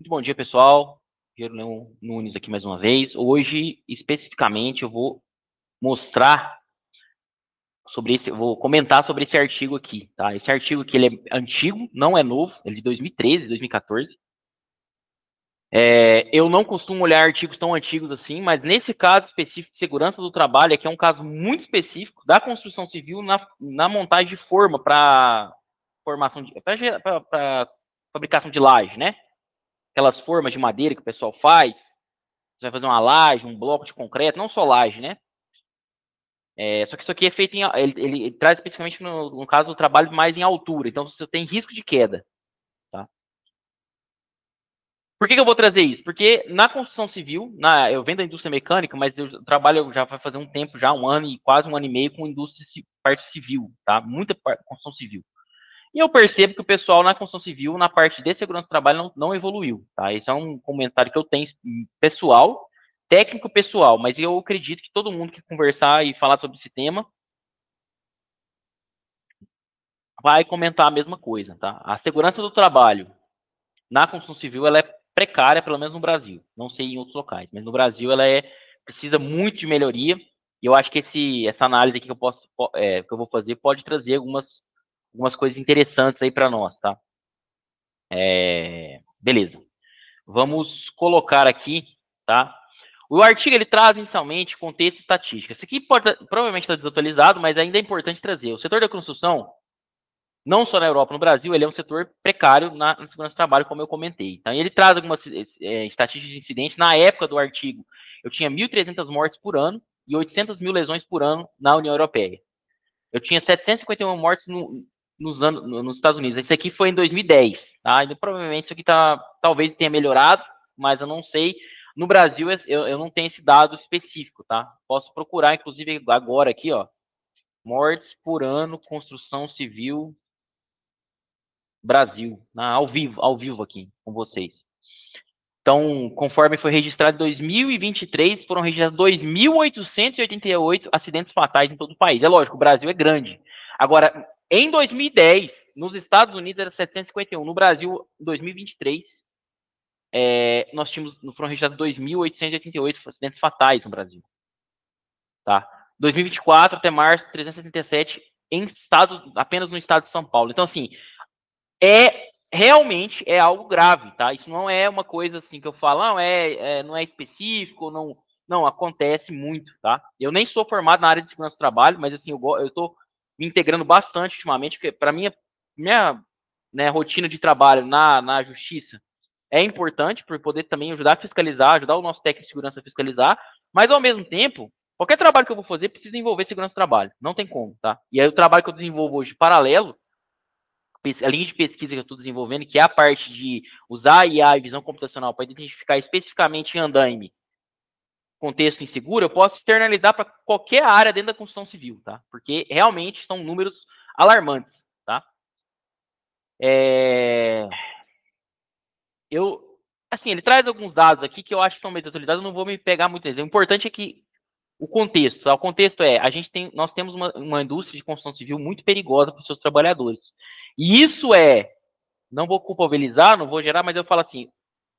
Muito bom dia, pessoal. Guilherme Leão Nunes aqui mais uma vez. Hoje, especificamente, eu vou mostrar sobre esse, vou comentar sobre esse artigo aqui, tá? Esse artigo aqui, ele é antigo, não é novo, ele é de 2013, 2014. Eu não costumo olhar artigos tão antigos assim, mas nesse caso específico de segurança do trabalho, aqui é um caso muito específico da construção civil na montagem de forma para formação para fabricação de laje, né? Aquelas formas de madeira que o pessoal faz. Você vai fazer uma laje, um bloco de concreto, não só laje, né? Só que isso aqui é feito em. Ele traz especificamente no caso do trabalho mais em altura, então você tem risco de queda. Tá? Por que eu vou trazer isso? Porque na construção civil, eu venho da indústria mecânica, mas eu trabalho já vai fazer um tempo, já um ano e quase um ano e meio com indústria parte civil, tá? Muita construção civil. E eu percebo que o pessoal na construção civil, na parte de segurança do trabalho, não evoluiu. Tá? Esse é um comentário que eu tenho pessoal, técnico pessoal, mas eu acredito que todo mundo que conversar e falar sobre esse tema vai comentar a mesma coisa. Tá? A segurança do trabalho na construção civil ela é precária, pelo menos no Brasil. Não sei em outros locais, mas no Brasil ela precisa muito de melhoria. E eu acho que essa análise aqui que eu vou fazer pode trazer algumas coisas interessantes aí para nós. Tá? Beleza. Vamos colocar aqui, tá? O artigo ele traz inicialmente contexto e estatística. Isso aqui provavelmente está desatualizado, mas ainda é importante trazer. O setor da construção, não só na Europa, no Brasil, ele é um setor precário na segurança do trabalho, como eu comentei. Então, ele traz algumas estatísticas de incidentes. Na época do artigo, eu tinha 1.300 mortes por ano e 800 mil lesões por ano na União Europeia. Eu tinha 751 mortes nos Estados Unidos. Esse aqui foi em 2010, tá? E provavelmente isso aqui talvez tenha melhorado, mas eu não sei. No Brasil, eu não tenho esse dado específico, tá? Posso procurar, inclusive, agora aqui, ó. Mortes por ano, construção civil, Brasil. Ao vivo aqui com vocês. Então, conforme foi registrado em 2023, foram registrados 2.888 acidentes fatais em todo o país. É lógico, o Brasil é grande. Agora, em 2010, nos Estados Unidos era 751. No Brasil, em 2023, foram registrados 2.888 acidentes fatais no Brasil. Tá? 2024 até março, 377 apenas no estado de São Paulo. Então, assim, realmente é algo grave, tá? Isso não é uma coisa assim que eu falo, não é específico, não acontece muito, tá? Eu nem sou formado na área de segurança do trabalho, mas assim, eu tô me integrando bastante ultimamente, porque para minha né, rotina de trabalho na justiça é importante para poder também ajudar a fiscalizar, ajudar o nosso técnico de segurança a fiscalizar, mas ao mesmo tempo, qualquer trabalho que eu vou fazer precisa envolver segurança do trabalho, não tem como, tá? E aí o trabalho que eu desenvolvo hoje paralelo a linha de pesquisa que eu estou desenvolvendo, que é a parte de usar a IA e visão computacional para identificar especificamente em andaime contexto inseguro, eu posso externalizar para qualquer área dentro da construção civil, tá? Porque realmente são números alarmantes, tá? É... Eu, assim, ele traz alguns dados aqui que eu acho que estão meio desatualizados, eu não vou me pegar muito neles. O importante é que o contexto, tá? O contexto nós temos uma indústria de construção civil muito perigosa para os seus trabalhadores. E isso não vou culpabilizar, não vou gerar, mas eu falo assim,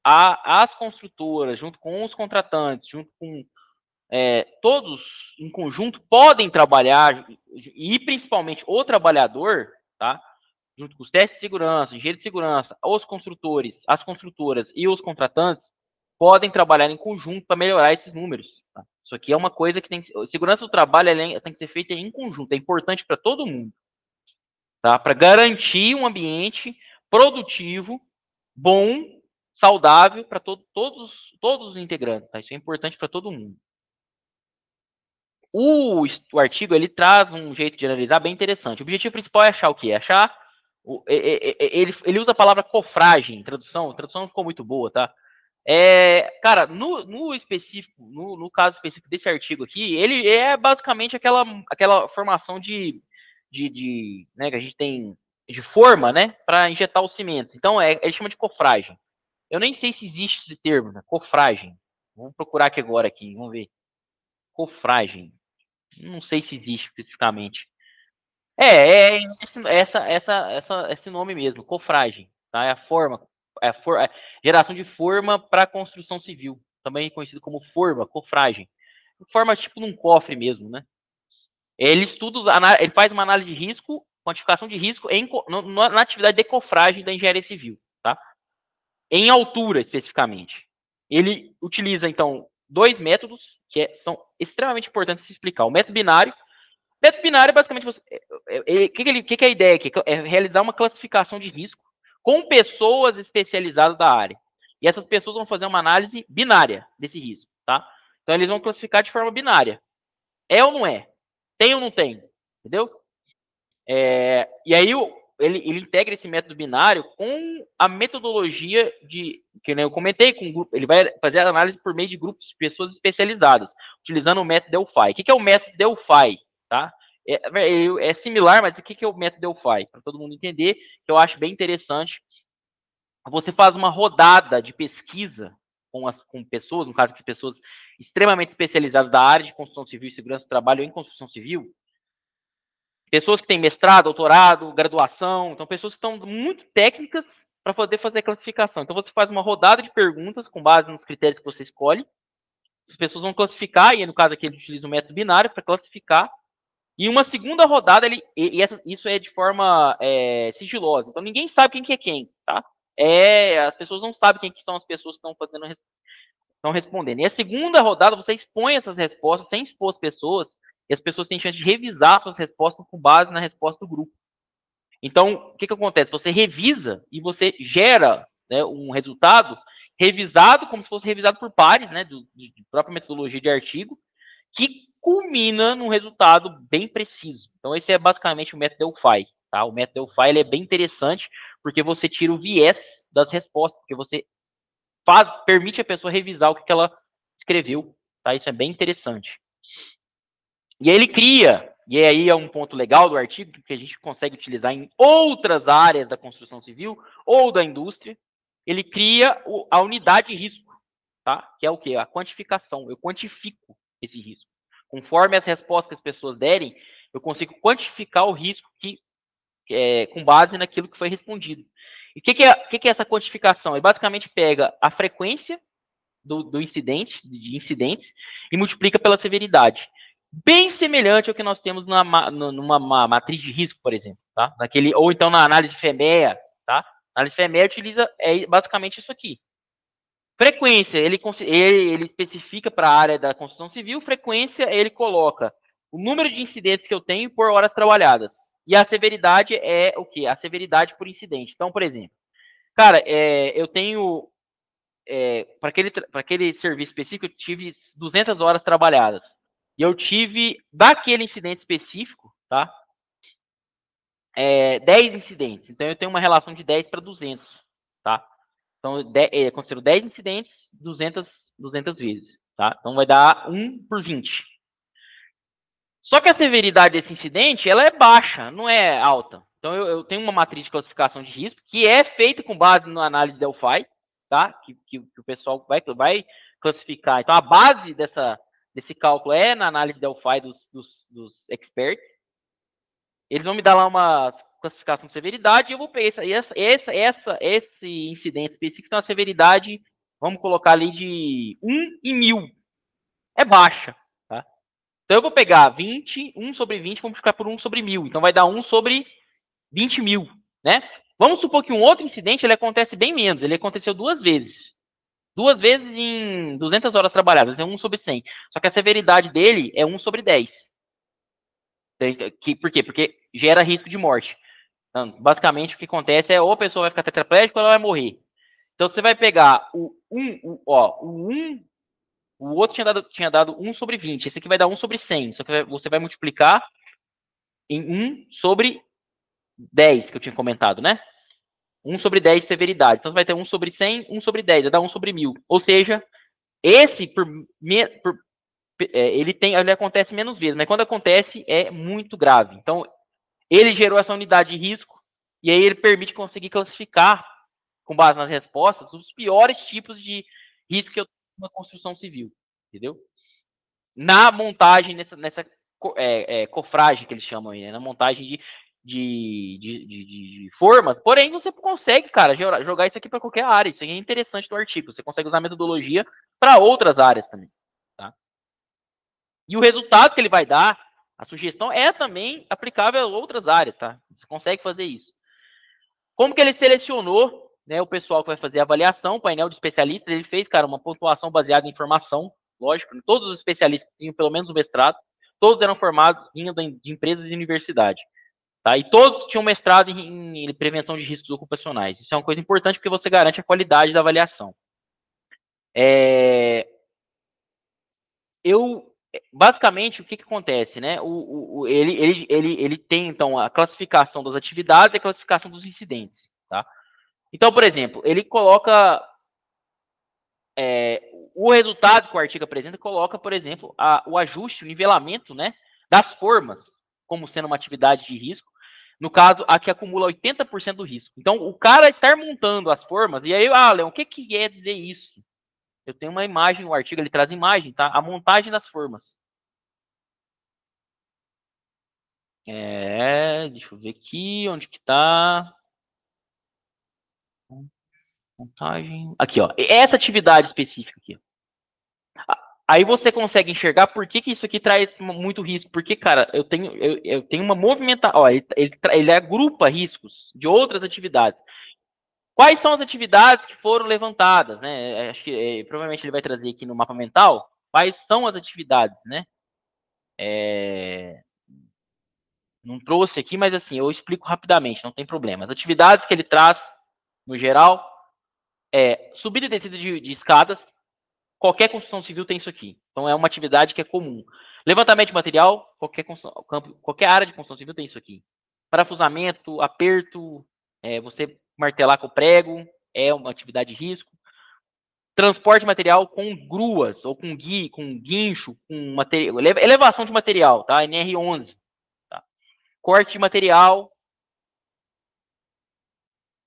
as construtoras, junto com os contratantes, junto com todos em conjunto, podem trabalhar, e principalmente o trabalhador, tá? Junto com os testes de segurança, engenheiro de segurança, os construtores, as construtoras e os contratantes, podem trabalhar em conjunto para melhorar esses números. Tá? Isso aqui é uma coisa que segurança do trabalho tem que ser feita em conjunto, é importante para todo mundo, tá? Para garantir um ambiente produtivo, bom, saudável para todos os integrantes. Tá? Isso é importante para todo mundo. O artigo ele traz um jeito de analisar bem interessante. O objetivo principal é achar o quê? Ele usa a palavra cofragem, a tradução não ficou muito boa, tá? Cara, no específico, no caso específico desse artigo aqui, ele é basicamente aquela formação né, que a gente tem de forma, né, para injetar o cimento. Então, ele chama de cofragem. Eu nem sei se existe esse termo, né? Cofragem. Vamos procurar aqui agora, vamos ver. Cofragem. Não sei se existe especificamente. É esse nome mesmo, cofragem, tá? É a forma. geração de forma para construção civil, também conhecido como forma, cofragem. Forma tipo num cofre mesmo, né? Ele estuda, ele faz uma análise de risco, quantificação de risco na atividade de cofragem da engenharia civil, tá? Em altura, especificamente. Ele utiliza, então, dois métodos que são extremamente importantes de se explicar. O método binário. O método binário, basicamente, o que é a ideia aqui? É realizar uma classificação de risco com pessoas especializadas da área. E essas pessoas vão fazer uma análise binária desse risco, tá? Então, eles vão classificar de forma binária. É ou não é? Tem ou não tem? Entendeu? E aí ele integra esse método binário com a metodologia que eu comentei, ele vai fazer a análise por meio de grupos de pessoas especializadas, utilizando o método Delphi. O que é o método Delphi? Tá? É similar, mas o que é o método Delphi? Para todo mundo entender, que eu acho bem interessante. Você faz uma rodada de pesquisa com pessoas, no caso de pessoas extremamente especializadas da área de construção civil e segurança do trabalho em construção civil, pessoas que têm mestrado, doutorado, graduação, então pessoas que estão muito técnicas para poder fazer a classificação. Então você faz uma rodada de perguntas com base nos critérios que você escolhe. As pessoas vão classificar, e no caso aqui ele utiliza o método binário para classificar. E uma segunda rodada, isso é de forma sigilosa. Então ninguém sabe quem que é quem, tá? As pessoas não sabem quem que são as pessoas que estão respondendo. E a segunda rodada, você expõe essas respostas sem expor as pessoas, e as pessoas têm chance de revisar suas respostas com base na resposta do grupo. Então, o que acontece? Você revisa e você gera, né, um resultado revisado, como se fosse revisado por pares, né, de própria metodologia de artigo, que culmina num resultado bem preciso. Então, esse é basicamente o método Delphi. Tá? O método Delphi ele é bem interessante, porque você tira o viés das respostas, porque você permite a pessoa revisar o que ela escreveu. Tá? Isso é bem interessante. E aí ele cria, e aí é um ponto legal do artigo, que a gente consegue utilizar em outras áreas da construção civil ou da indústria, ele cria a unidade de risco, tá? Que é o quê? A quantificação. Eu quantifico esse risco. Conforme as respostas que as pessoas derem, eu consigo quantificar o risco com base naquilo que foi respondido. E o que é essa quantificação? Ele basicamente pega a frequência do incidente, de incidentes, e multiplica pela severidade. Bem semelhante ao que nós temos numa matriz de risco, por exemplo, tá? Ou então na análise FEMEA, tá? A análise FEMEA utiliza basicamente isso aqui. Frequência, ele especifica para a área da construção civil, frequência ele coloca o número de incidentes que eu tenho por horas trabalhadas. E a severidade é o quê? A severidade por incidente. Então, por exemplo, cara, eu tenho para aquele serviço específico, eu tive 200 horas trabalhadas. E eu tive, daquele incidente específico, tá? 10 incidentes. Então, eu tenho uma relação de 10 para 200, tá? Então, aconteceram 10 incidentes, 200 vezes, tá? Então, vai dar 1 por 20. Só que a severidade desse incidente, ela é baixa, não é alta. Então, eu tenho uma matriz de classificação de risco que é feita com base na análise Delphi, tá? Que o pessoal vai classificar. Então, a base desse cálculo é na análise Delphi dos experts. Eles vão me dar lá uma classificação de severidade e eu vou pegar esse incidente específico tem uma severidade, vamos colocar ali de 1 em 1000. É baixa, tá? Então eu vou pegar 1 sobre 20, vamos multiplicar por 1 sobre 1000. Então vai dar 1 sobre 20 mil, né? Vamos supor que um outro incidente ele acontece bem menos. Ele aconteceu 2 vezes. 2 vezes em 200 horas trabalhadas. É 1 sobre 100. Só que a severidade dele é 1 sobre 10. Por quê? Porque gera risco de morte. Então, basicamente, o que acontece é ou a pessoa vai ficar tetraplégica ou ela vai morrer. Então, você vai pegar o outro tinha dado 1 sobre 20. Esse aqui vai dar 1 sobre 100. Só que você vai multiplicar em 1 sobre 10, que eu tinha comentado, né? 1 sobre 10 de severidade. Então, você vai ter 1 sobre 100, 1 sobre 10. Vai dar 1 sobre 1000. Ou seja, esse, ele acontece menos vezes. Mas quando acontece, é muito grave. Então, ele gerou essa unidade de risco. E aí ele permite conseguir classificar, com base nas respostas, os piores tipos de risco que eu tenho numa construção civil. Entendeu? Na montagem, nessa cofragem que eles chamam aí, né? Na montagem de formas, porém você consegue, cara, jogar isso aqui para qualquer área. Isso aqui é interessante do artigo. Você consegue usar a metodologia para outras áreas também, tá? E o resultado que ele vai dar, a sugestão é também aplicável a outras áreas, tá? Você consegue fazer isso. Como que ele selecionou, né, o pessoal que vai fazer a avaliação, o painel de especialistas, ele fez, cara, uma pontuação baseada em informação, lógico, todos os especialistas tinham pelo menos um mestrado, todos eram formados, vinham de empresas e universidade, tá? E todos tinham mestrado em prevenção de riscos ocupacionais. Isso é uma coisa importante porque você garante a qualidade da avaliação. Basicamente, o que acontece, né? Ele tem, então, a classificação das atividades e a classificação dos incidentes, tá? Então, por exemplo, ele coloca o resultado que o artigo apresenta, coloca, por exemplo, o ajuste, o nivelamento, né, das formas, como sendo uma atividade de risco. No caso, a que acumula 80% do risco. Então, o cara estar montando as formas, e aí, Leon, o que quer dizer isso? Eu tenho uma imagem, o artigo ele traz imagem, tá? A montagem das formas. Deixa eu ver aqui, onde que tá? Montagem. Aqui, ó. Essa atividade específica aqui. Aí você consegue enxergar por que isso aqui traz muito risco. Porque, cara, eu tenho uma movimentação. Ó, ele agrupa riscos de outras atividades. Quais são as atividades que foram levantadas, né? Acho que provavelmente ele vai trazer aqui no mapa mental. Quais são as atividades, né? Não trouxe aqui, mas assim, eu explico rapidamente, não tem problema. As atividades que ele traz, no geral, subida e descida de escadas. Qualquer construção civil tem isso aqui. Então, é uma atividade que é comum. Levantamento de material, qualquer área de construção civil tem isso aqui. Parafusamento, aperto, você martelar com o prego, é uma atividade de risco. Transporte de material com gruas, ou com guincho, com material, elevação de material, tá? NR11. Tá? Corte de material,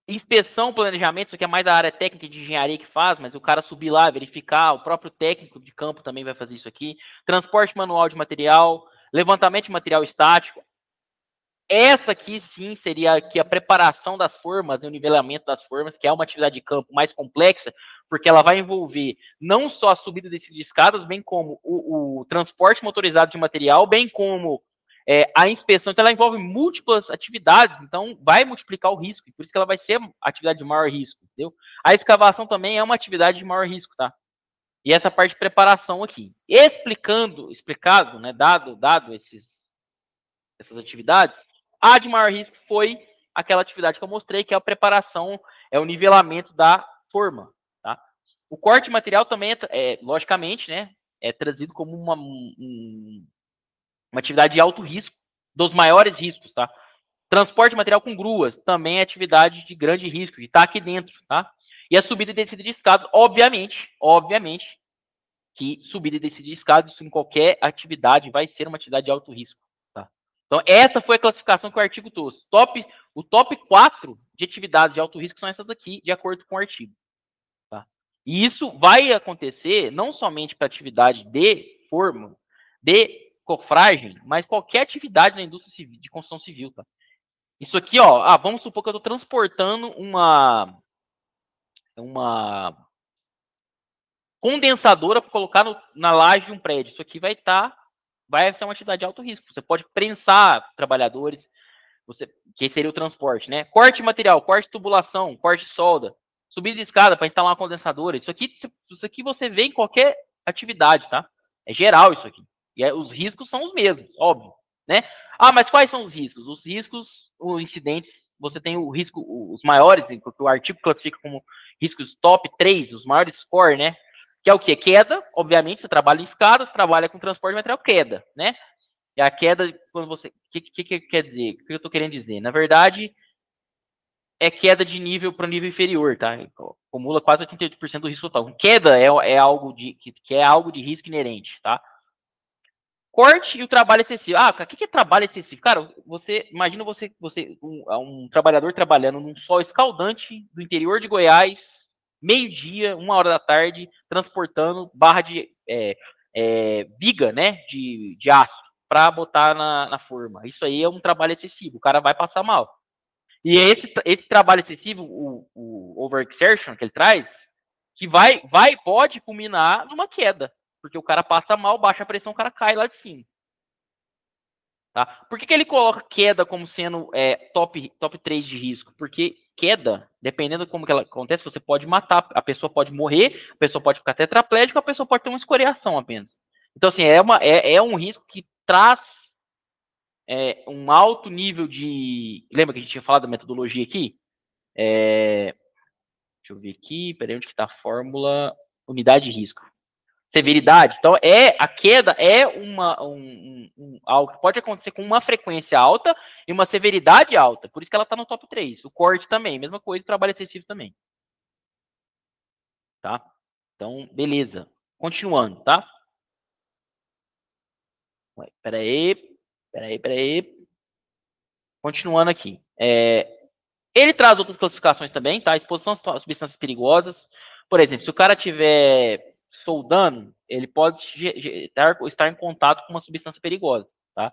inspeção, planejamento, isso aqui é mais a área técnica de engenharia que faz, mas o cara subir lá, verificar, o próprio técnico de campo também vai fazer isso aqui. Transporte manual de material, levantamento de material estático. Essa aqui sim seria aqui a preparação das formas, o nivelamento das formas, que é uma atividade de campo mais complexa, porque ela vai envolver não só a subida de escadas, bem como o transporte motorizado de material, bem como a inspeção. Então ela envolve múltiplas atividades, então vai multiplicar o risco, por isso que ela vai ser atividade de maior risco, entendeu? A escavação também é uma atividade de maior risco, tá? E essa parte de preparação aqui. Explicado, né, dado essas atividades, a de maior risco foi aquela atividade que eu mostrei, que é a preparação, é o nivelamento da forma. Tá? O corte de material também logicamente, né, é trazido como uma atividade de alto risco, dos maiores riscos. Tá? Transporte de material com gruas também é atividade de grande risco, que está aqui dentro. Tá? E a subida e descida de escadas, obviamente, que subida e descida de escadas em qualquer atividade vai ser uma atividade de alto risco. Então, essa foi a classificação que o artigo trouxe. O top 4 de atividades de alto risco são essas aqui, de acordo com o artigo. Tá? E isso vai acontecer não somente para atividade de forma, de cofragem, mas qualquer atividade na indústria civil, de construção civil. Tá? Isso aqui, ó, vamos supor que eu estou transportando uma condensadora para colocar na laje de um prédio. Isso aqui vai ser uma atividade de alto risco. Você pode prensar trabalhadores, que seria o transporte, né? Corte de material, corte de tubulação, corte de solda, subida de escada para instalar uma condensadora. Isso aqui você vê em qualquer atividade, tá? É geral isso aqui. E os riscos são os mesmos, óbvio, né? Mas quais são os riscos? Os riscos, os incidentes, você tem o risco, os maiores, que o artigo classifica como riscos top 3, os maiores score, né? Que é o quê? Queda, obviamente, você trabalha em escadas, trabalha com transporte de material, queda, né? E a queda, quando você. O que quer dizer? O que eu estou querendo dizer? Na verdade, é queda de nível para nível inferior, tá? Acumula quase 88% do risco total. Queda é algo que é algo de risco inerente, tá? Corte e o trabalho excessivo. O que é trabalho excessivo? Cara, imagina um trabalhador trabalhando num sol escaldante do interior de Goiás, meio-dia, 1 hora da tarde, transportando barra de viga, né, de aço. para botar na forma. Isso aí é um trabalho excessivo, o cara vai passar mal. E é esse trabalho excessivo, o overexertion que ele traz, que pode culminar numa queda. Porque o cara passa mal, baixa a pressão, o cara cai lá de cima. Tá? Por que ele coloca queda como sendo top 3 de risco? Porque queda, dependendo de como que ela acontece, você pode matar, a pessoa pode morrer, a pessoa pode ficar tetraplégica, a pessoa pode ter uma escoriação apenas. Então, assim, é um risco que traz um alto nível de. Lembra que a gente tinha falado da metodologia aqui? Deixa eu ver aqui, peraí, onde que está a fórmula? Unidade de risco. Severidade. Então, a queda é algo que pode acontecer com uma frequência alta e uma severidade alta. Por isso que ela está no top 3. O corte também, mesma coisa, trabalho excessivo também. Tá? Então, beleza. Continuando, tá? Peraí. Continuando aqui. Ele traz outras classificações também, tá? Exposição a substâncias perigosas. Por exemplo, se o cara estiver soldando, ele pode estar em contato com uma substância perigosa, tá?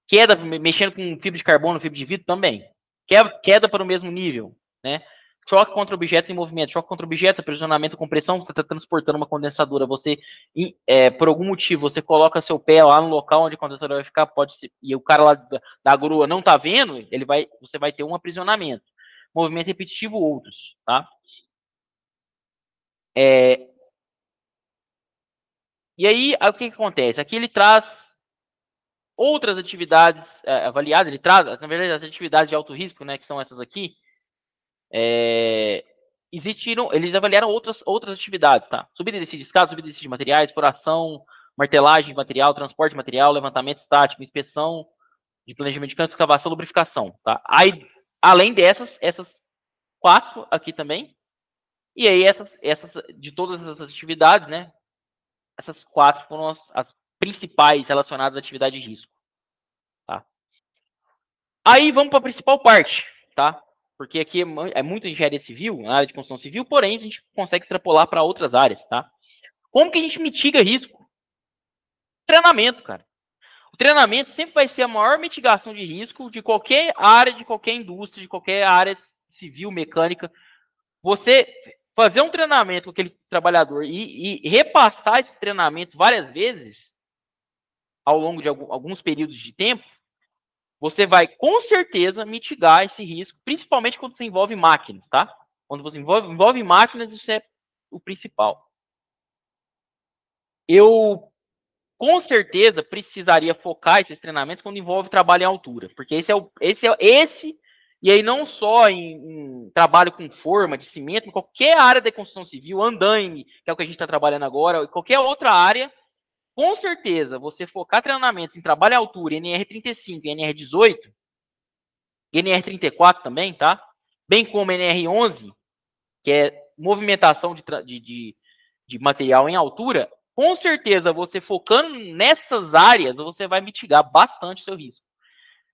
Queda, mexendo com fibra de carbono, fibra de vidro também. Queda para o mesmo nível, né? Choque contra objetos em movimento, choque contra objetos, aprisionamento com pressão, você está transportando uma condensadora, você, por algum motivo, você coloca seu pé lá no local onde a condensadora vai ficar, e o cara lá da grua não está vendo, você vai ter um aprisionamento. Movimento repetitivo, outros, tá? E aí, o que acontece? Aqui ele traz outras atividades avaliadas, ele traz, na verdade, as atividades de alto risco, né, que são essas aqui, eles avaliaram outras atividades, tá? Subida e descida de escada, subida e descida de materiais, exploração, martelagem de material, transporte de material, levantamento estático, inspeção de planejamento de canto, escavação, lubrificação, tá? Aí, além essas 4 aqui também, e aí de todas essas atividades, né? Essas 4 foram as principais relacionadas à atividade de risco, tá? Aí vamos para a principal parte, tá? Porque aqui é muito engenharia civil, na área de construção civil, porém a gente consegue extrapolar para outras áreas, tá? Como que a gente mitiga risco? Treinamento, cara. O treinamento sempre vai ser a maior mitigação de risco de qualquer área, de qualquer indústria, de qualquer área civil, mecânica. Você fazer um treinamento com aquele trabalhador e repassar esse treinamento várias vezes ao longo de alguns períodos de tempo, você vai com certeza mitigar esse risco, principalmente quando você envolve máquinas, tá? Quando você envolve máquinas, isso é o principal. Eu com certeza precisaria focar esses treinamentos quando envolve trabalho em altura, porque esse e aí não só em trabalho com forma de cimento, em qualquer área da construção civil, andaime, que é o que a gente está trabalhando agora, qualquer outra área, com certeza você focar treinamentos em trabalho em altura, NR35 e NR18, NR34 também, tá? Bem como NR11, que é movimentação de material em altura, com certeza você focando nessas áreas, você vai mitigar bastante o seu risco.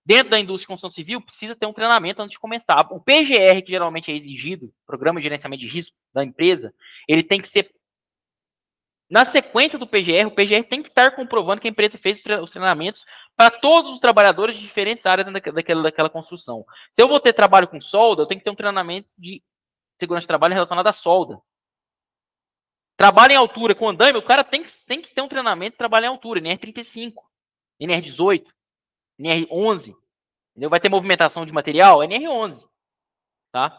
Dentro da indústria de construção civil, precisa ter um treinamento antes de começar. O PGR, que geralmente é exigido, Programa de Gerenciamento de Risco da empresa, ele tem que ser. Na sequência do PGR, o PGR tem que estar comprovando que a empresa fez os treinamentos para todos os trabalhadores de diferentes áreas daquela construção. Se eu vou ter trabalho com solda, eu tenho que ter um treinamento de segurança de trabalho relacionado à solda. Trabalho em altura com andaime, o cara tem que ter um treinamento de trabalho em altura, NR35, NR18, NR11. Entendeu? Vai ter movimentação de material, NR11. Tá?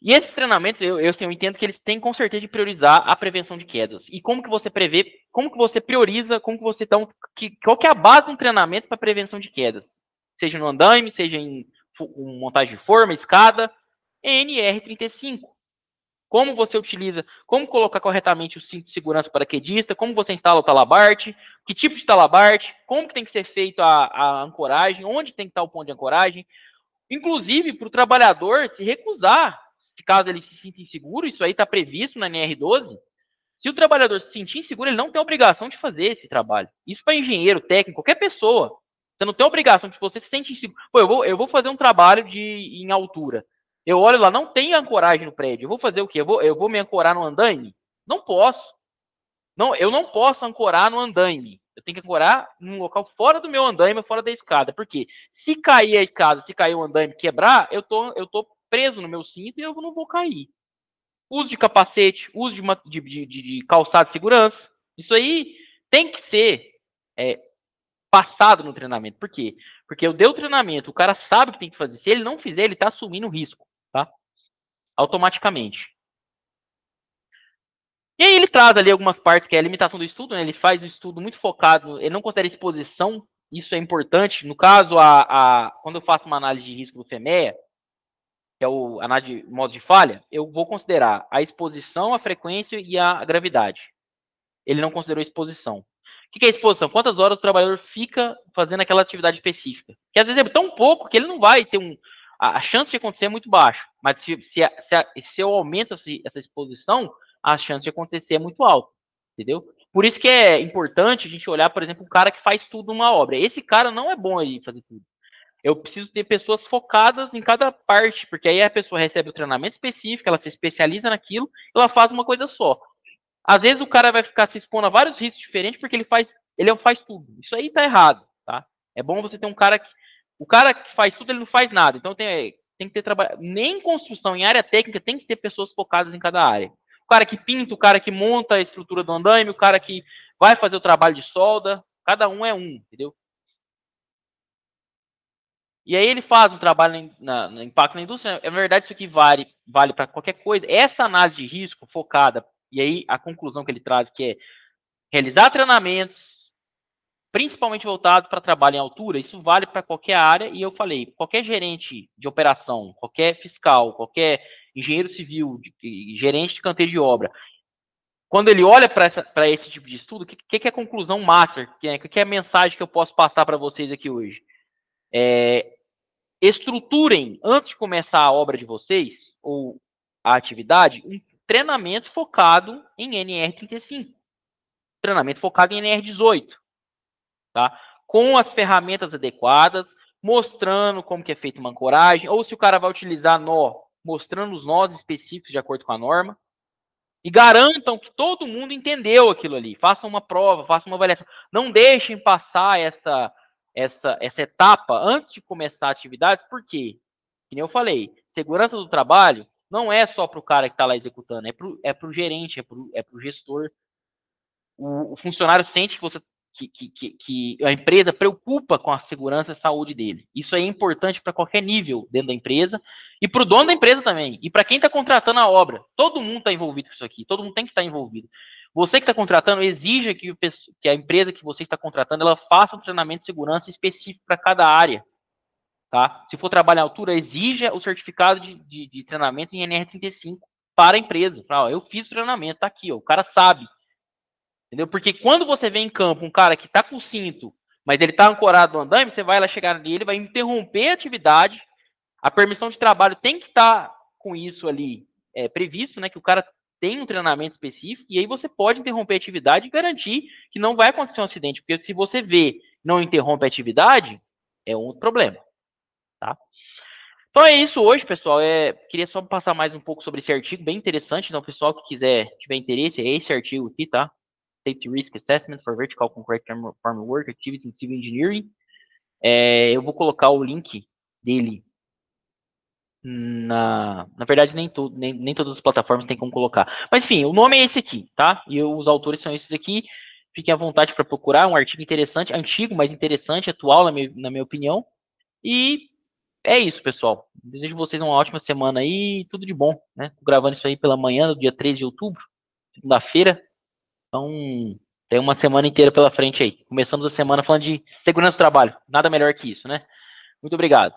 E esses treinamentos, eu entendo que eles têm com certeza de priorizar a prevenção de quedas. E como que você prevê, como que você prioriza, como que você então, qual que é a base de um treinamento para prevenção de quedas? Seja no andaime, seja em montagem de forma, escada, NR35. Como você utiliza, como colocar corretamente o cinto de segurança paraquedista, como você instala o talabarte, que tipo de talabarte, como que tem que ser feito a ancoragem, onde tem que estar o ponto de ancoragem, inclusive para o trabalhador se recusar, caso ele se sinta inseguro, isso aí está previsto na NR12, se o trabalhador se sentir inseguro, ele não tem obrigação de fazer esse trabalho. Isso para engenheiro, técnico, qualquer pessoa. Você não tem obrigação, se você se sente inseguro. Pô, eu vou fazer um trabalho em altura. Eu olho lá, não tem ancoragem no prédio. Eu vou fazer o quê? Eu vou me ancorar no andaime? Não posso. Não, eu não posso ancorar no andaime. Eu tenho que ancorar num local fora do meu andaime, fora da escada. Porque se cair a escada, se cair o andaime quebrar, eu tô preso no meu cinto e eu não vou cair. Uso de capacete, uso de calçado de segurança. Isso aí tem que ser passado no treinamento. Por quê? Porque eu dei o treinamento, o cara sabe o que tem que fazer. Se ele não fizer, ele está assumindo o risco, tá? Automaticamente. E aí ele traz ali algumas partes que é a limitação do estudo, né? Ele faz um estudo muito focado, ele não considera exposição, isso é importante. No caso, quando eu faço uma análise de risco do FEMEA, que é o análise de modo de falha, eu vou considerar a exposição, a frequência e a gravidade. Ele não considerou exposição. O que é exposição? Quantas horas o trabalhador fica fazendo aquela atividade específica? Que às vezes é tão pouco que ele não vai ter a chance de acontecer é muito baixa. Mas se eu aumento essa exposição, a chance de acontecer é muito alta. Entendeu? Por isso que é importante a gente olhar, por exemplo, um cara que faz tudo numa obra. Esse cara não é bom aí fazer tudo. Eu preciso ter pessoas focadas em cada parte, porque aí a pessoa recebe o treinamento específico, ela se especializa naquilo, ela faz uma coisa só. Às vezes o cara vai ficar se expondo a vários riscos diferentes porque ele faz tudo. Isso aí tá errado, tá? É bom você ter um cara que o cara que faz tudo, ele não faz nada. Então tem que ter trabalho, nem em construção, em área técnica tem que ter pessoas focadas em cada área. O cara que pinta, o cara que monta a estrutura do andaime, o cara que vai fazer o trabalho de solda, cada um é um, entendeu? E aí ele faz um trabalho no impacto na indústria. Na verdade, isso aqui vale para qualquer coisa. Essa análise de risco focada, e aí a conclusão que ele traz, que é realizar treinamentos, principalmente voltados para trabalho em altura, isso vale para qualquer área, e eu falei, qualquer gerente de operação, qualquer fiscal, qualquer engenheiro civil, gerente de canteiro de obra, quando ele olha para esse tipo de estudo, o que é a conclusão master? O que é a mensagem que eu posso passar para vocês aqui hoje? Estruturem, antes de começar a obra de vocês, ou a atividade, um treinamento focado em NR35. Treinamento focado em NR18. Tá? Com as ferramentas adequadas, mostrando como que é feita uma ancoragem, ou se o cara vai utilizar nó, mostrando os nós específicos de acordo com a norma. E garantam que todo mundo entendeu aquilo ali. Façam uma prova, façam uma avaliação. Não deixem passar essa etapa antes de começar a atividade, porque, como eu falei, segurança do trabalho não é só para o cara que está lá executando, é para o gerente, é para o gestor. O funcionário sente que você que a empresa preocupa com a segurança e saúde dele. Isso é importante para qualquer nível dentro da empresa e para o dono da empresa também. E para quem está contratando a obra. Todo mundo está envolvido com isso aqui. Todo mundo tem que estar envolvido. Você que está contratando, exija que a empresa que você está contratando ela faça um treinamento de segurança específico para cada área. Tá? Se for trabalhar à altura, exija o certificado de treinamento em NR35 para a empresa. Fala, eu fiz o treinamento, está aqui. Ó, o cara sabe. Entendeu? Porque quando você vê em campo um cara que tá com cinto, mas ele tá ancorado no andaime, você vai lá chegar nele, vai interromper a atividade. A permissão de trabalho tem que estar com isso ali previsto, né? Que o cara tem um treinamento específico, e aí você pode interromper a atividade e garantir que não vai acontecer um acidente. Porque se você vê não interrompe a atividade, é um outro problema. Tá? Então é isso hoje, pessoal. Queria só passar mais um pouco sobre esse artigo, bem interessante. Então, pessoal que tiver interesse, é esse artigo aqui, tá? Safety Risk Assessment for Vertical Concrete Formwork Activities in Civil Engineering. Eu vou colocar o link dele na verdade, nem todas as plataformas tem como colocar. Mas, enfim, o nome é esse aqui, tá? E os autores são esses aqui. Fiquem à vontade para procurar. É um artigo interessante, antigo, mas interessante, atual, na minha opinião. E é isso, pessoal. Desejo vocês uma ótima semana aí. Tudo de bom, né? Tô gravando isso aí pela manhã, do dia 13 de outubro, segunda-feira. Então, tem uma semana inteira pela frente aí. Começamos a semana falando de segurança do trabalho. Nada melhor que isso, né? Muito obrigado.